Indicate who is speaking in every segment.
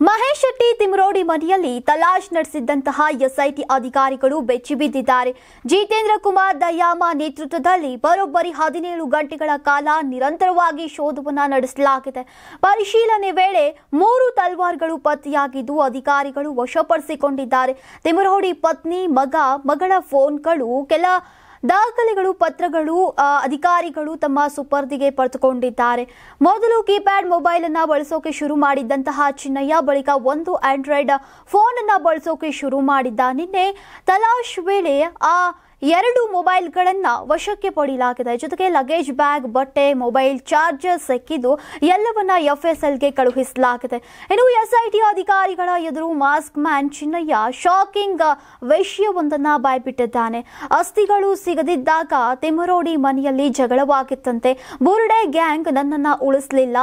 Speaker 1: ಮಹೇಶ್ ಶೆಟ್ಟಿ ತಿಮರೋಡಿ ಮನೆಯಲ್ಲಿ ತಲಾಶ್ ನಡೆಸಿದಂತಹ ಎಸ್ಐಟಿ ಅಧಿಕಾರಿಗಳು ಬೆಚ್ಚಿಬಿದ್ದಿದ್ದಾರೆ. ಜಿತೇಂದ್ರ ಕುಮಾರ್ ದಯಾಮ ನೇತೃತ್ವದಲ್ಲಿ ಬರೋಬ್ಬರಿ 17 ಗಂಟೆಗಳ ಕಾಲ ನಿರಂತರವಾಗಿ ಶೋಧವನ್ನು ನಡೆಸಲಾಗಿದೆ. ಪರಿಶೀಲನೆ ವೇಳೆ 3 ತಲ್ವಾರ್ಗಳು ಪತ್ತೆಯಾಗಿದ್ದು ಅಧಿಕಾರಿಗಳು ವಶಪಡಿಸಿಕೊಂಡಿದ್ದಾರೆ. ತಿಮರೋಡಿ ಪತ್ನಿ, ಮಗಳ ಫೋನ್ಗಳು, ಕೆಲ ದಾಖಲೆಗಳು, ಪತ್ರಗಳು ಅಧಿಕಾರಿಗಳು ತಮ್ಮ ಸುಪರ್ದಿಗೆ ಪಡೆದುಕೊಂಡಿದ್ದಾರೆ. ಮೊದಲು ಕೀಪ್ಯಾಡ್ ಮೊಬೈಲ್ ಅನ್ನು ಬಳಸೋಕೆ ಶುರು ಮಾಡಿದ್ದಂತಹ ಚಿನ್ನಯ್ಯ ಬಳಿಕ ಒಂದು ಆಂಡ್ರಾಯ್ಡ್ ಫೋನ್ ಅನ್ನು ಬಳಸೋಕೆ ಶುರು ಮಾಡಿದ್ದ. ನಿನ್ನೆ ತಲಾಶ್ ವೇಳೆ ಆ 2 ಮೊಬೈಲ್ಗಳನ್ನು ವಶಕ್ಕೆ ಪಡೆಯಲಾಗಿದೆ. ಜೊತೆಗೆ ಲಗೇಜ್ ಬ್ಯಾಗ್, ಬಟ್ಟೆ, ಮೊಬೈಲ್ ಚಾರ್ಜರ್ ಸಿಕ್ಕಿದ್ದು ಎಲ್ಲವನ್ನ ಎಫ್ಎಸ್ಎಲ್ಗೆ ಕಳುಹಿಸಲಾಗಿದೆ. ಇನ್ನು ಎಸ್ಐಟಿ ಅಧಿಕಾರಿಗಳ ಎದುರು ಮಾಸ್ಕ್ ಮ್ಯಾನ್ ಚಿನ್ನಯ್ಯ ಶಾಕಿಂಗ್ ವಿಷಯವೊಂದನ್ನು ಬಾಯ್ಬಿಟ್ಟಿದ್ದಾನೆ. ಅಸ್ಥಿಗಳು ಸಿಗದಿದ್ದಾಗ ತಿಮರೋಡಿ ಮನೆಯಲ್ಲಿ ಜಗಳವಾಗಿತ್ತಂತೆ. ಬುರ್ಡೆ ಗ್ಯಾಂಗ್ ನನ್ನನ್ನು ಉಳಿಸಲಿಲ್ಲ,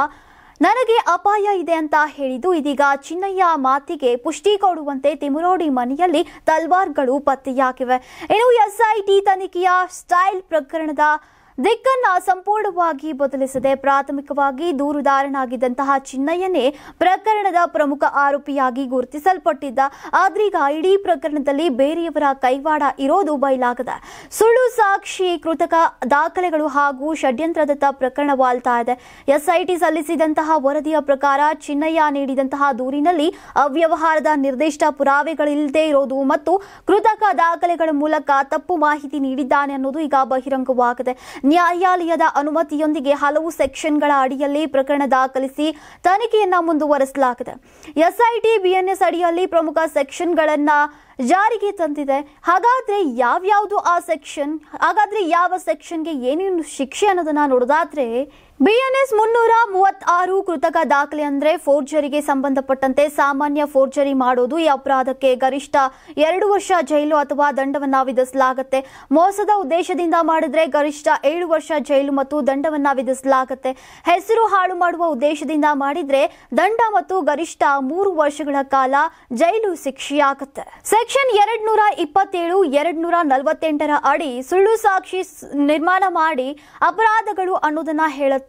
Speaker 1: ನನಗೆ ಅಪಾಯ ಇದೆ ಅಂತ ಹೇಳಿದ್ದು ಇದೀಗ ಚಿನ್ನಯ್ಯ ಮಾತಿಗೆ ಪುಷ್ಟಿ ಕೊಡುವಂತೆ ತಿಮರೋಡಿ ಮನೆಯಲ್ಲಿ ತಲ್ವಾರ್ಗಳು ಪತ್ತೆಯಾಗಿವೆ. ಇನ್ನು ಎಸ್ಐಟಿ ತನಿಖೆಯ ಸ್ಟೈಲ್ ಪ್ರಕರಣದ ದಿಕ್ಕನ್ನ ಸಂಪೂರ್ಣವಾಗಿ ಬದಲಿಸಿದೆ. ಪ್ರಾಥಮಿಕವಾಗಿ ದೂರುದಾರನಾಗಿದ್ದಂತಹ ಚಿನ್ನಯ್ಯನೇ ಪ್ರಕರಣದ ಪ್ರಮುಖ ಆರೋಪಿಯಾಗಿ ಗುರುತಿಸಲ್ಪಟ್ಟಿದ್ದ. ಆದ್ರೀಗ ಇಡೀ ಪ್ರಕರಣದಲ್ಲಿ ಬೇರೆಯವರ ಕೈವಾಡ ಇರೋದು ಬಯಲಾಗಿದೆ. ಸುಳ್ಳು ಸಾಕ್ಷಿ, ಕೃತಕ ದಾಖಲೆಗಳು ಹಾಗೂ ಷಡ್ಯಂತ್ರದತ್ತ ಪ್ರಕರಣವಾಲ್ತಾ ಇದೆ. ಎಸ್ಐಟಿ ಸಲ್ಲಿಸಿದಂತಹ ವರದಿಯ ಪ್ರಕಾರ ಚಿನ್ನಯ್ಯ ನೀಡಿದಂತಹ ದೂರಿನಲ್ಲಿ ಅವ್ಯವಹಾರದ ನಿರ್ದಿಷ್ಟ ಪುರಾವೆಗಳಿಲ್ಲದೆ ಇರೋದು ಮತ್ತು ಕೃತಕ ದಾಖಲೆಗಳ ಮೂಲಕ ತಪ್ಪು ಮಾಹಿತಿ ನೀಡಿದ್ದಾನೆ ಅನ್ನೋದು ಈಗ ಬಹಿರಂಗವಾಗಿದೆ. ನ್ಯಾಯಾಲಯದ ಅನುಮತಿಯೊಂದಿಗೆ ಹಲವು ಸೆಕ್ಷನ್ಗಳ ಅಡಿಯಲ್ಲಿ ಪ್ರಕರಣ ದಾಖಲಿಸಿ ತನಿಖೆಯನ್ನ ಮುಂದುವರಿಸಲಾಗಿದೆ. ಎಸ್ಐಟಿ ಬಿಎನ್ಎಸ್ ಅಡಿಯಲ್ಲಿ ಪ್ರಮುಖ ಸೆಕ್ಷನ್ಗಳನ್ನ ಜಾರಿಗೆ ತಂದಿದೆ. ಹಾಗಾದ್ರೆ ಯಾವ್ಯಾವುದು ಆ ಸೆಕ್ಷನ್, ಹಾಗಾದ್ರೆ ಯಾವ ಸೆಕ್ಷನ್ಗೆ ಏನೇನು ಶಿಕ್ಷೆ ಅನ್ನೋದನ್ನ ನೋಡೋದಾದ್ರೆ ಬಿಎನ್ಎಸ್ 336 ಕೃತಕ ದಾಖಲೆ ಅಂದ್ರೆ ಫೋರ್ಜರಿಗೆ ಸಂಬಂಧಪಟ್ಟಂತೆ ಸಾಮಾನ್ಯ ಫೋರ್ಜರಿ ಮಾಡೋದು. ಈ ಅಪರಾಧಕ್ಕೆ ಗರಿಷ್ಠ 2 ವರ್ಷ ಜೈಲು ಅಥವಾ ದಂಡವನ್ನ ವಿಧಿಸಲಾಗುತ್ತೆ. ಮೋಸದ ಉದ್ದೇಶದಿಂದ ಮಾಡಿದ್ರೆ ಗರಿಷ್ಠ 7 ವರ್ಷ ಜೈಲು ಮತ್ತು ದಂಡವನ್ನ ವಿಧಿಸಲಾಗುತ್ತೆ. ಹೆಸರು ಹಾಳು ಮಾಡುವ ಉದ್ದೇಶದಿಂದ ಮಾಡಿದ್ರೆ ದಂಡ ಮತ್ತು ಗರಿಷ್ಠ 3 ವರ್ಷಗಳ ಕಾಲ ಜೈಲು ಶಿಕ್ಷೆಯಾಗುತ್ತೆ. ಸೆಕ್ಷನ್ 227, 248 ಅಡಿ ಸುಳ್ಳು ಸಾಕ್ಷಿ ನಿರ್ಮಾಣ ಮಾಡಿ ಅಪರಾಧಗಳು ಅನ್ನೋದನ್ನ ಹೇಳುತ್ತೆ.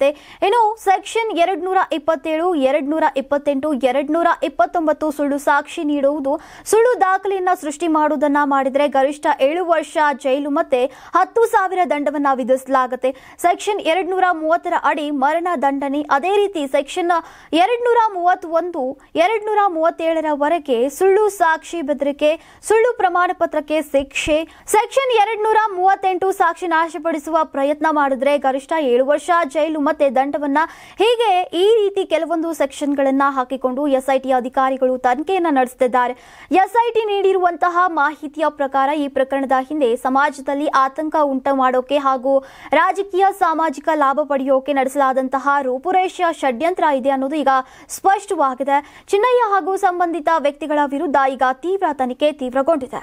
Speaker 1: ಇನ್ನು ಸೆಕ್ಷನ್ 227, 228, 229 ಸುಳ್ಳು ಸಾಕ್ಷಿ ನೀಡುವುದು, ಸುಳ್ಳು ದಾಖಲೆಯನ್ನ ಸೃಷ್ಟಿ ಮಾಡುವುದನ್ನ ಮಾಡಿದ್ರೆ ಗರಿಷ್ಠ 7 ವರ್ಷ ಜೈಲು ಮತ್ತೆ 10,000 ದಂಡವನ್ನ ವಿಧಿಸಲಾಗುತ್ತೆ. ಸೆಕ್ಷನ್ 230 ಅಡಿ ಮರಣ ದಂಡನೆ. ಅದೇ ರೀತಿ ಸೆಕ್ಷನ್ 231, 237 ವರೆಗೆ ಸುಳ್ಳು ಸಾಕ್ಷಿ ಬೆದರಿಕೆ, ಸುಳ್ಳು ಪ್ರಮಾಣ ಪತ್ರಕ್ಕೆ ಶಿಕ್ಷೆ. ಸೆಕ್ಷನ್ 238 ಸಾಕ್ಷಿ ನಾಶಪಡಿಸುವ ಪ್ರಯತ್ನ ಮಾಡಿದ್ರೆ ಗರಿಷ್ಠ 7 ವರ್ಷ ಜೈಲು ಮತ್ತೆ ದಂಡವನ್ನ. ಹೀಗೆ ಈ ರೀತಿ ಕೆಲವೊಂದು ಸೆಕ್ಷನ್ಗಳನ್ನ ಹಾಕಿಕೊಂಡು ಎಸ್ಐಟಿ ಅಧಿಕಾರಿಗಳು ತನಿಖೆಯನ್ನ ನಡೆಸುತ್ತಿದ್ದಾರೆ. ಎಸ್ಐಟಿ ನೀಡಿರುವಂತಹ ಮಾಹಿತಿಯ ಪ್ರಕಾರ ಈ ಪ್ರಕರಣದ ಹಿಂದೆ ಸಮಾಜದಲ್ಲಿ ಆತಂಕ ಉಂಟು ಮಾಡೋಕೆ ಹಾಗೂ ರಾಜಕೀಯ ಸಾಮಾಜಿಕ ಲಾಭ ಪಡೆಯೋಕೆ ನಡೆಸಲಾದಂತಹ ರೂಪುರೇಷೆಯ ಷಡ್ಯಂತ್ರ ಇದೆ ಅನ್ನೋದು ಈಗ ಸ್ಪಷ್ಟವಾಗಿದೆ. ಚಿನ್ನಯ್ಯ ಹಾಗೂ ಸಂಬಂಧಿತ ವ್ಯಕ್ತಿಗಳ ವಿರುದ್ಧ ಈಗ ತೀವ್ರ ತನಿಖೆ ತೀವ್ರಗೊಂಡಿದೆ.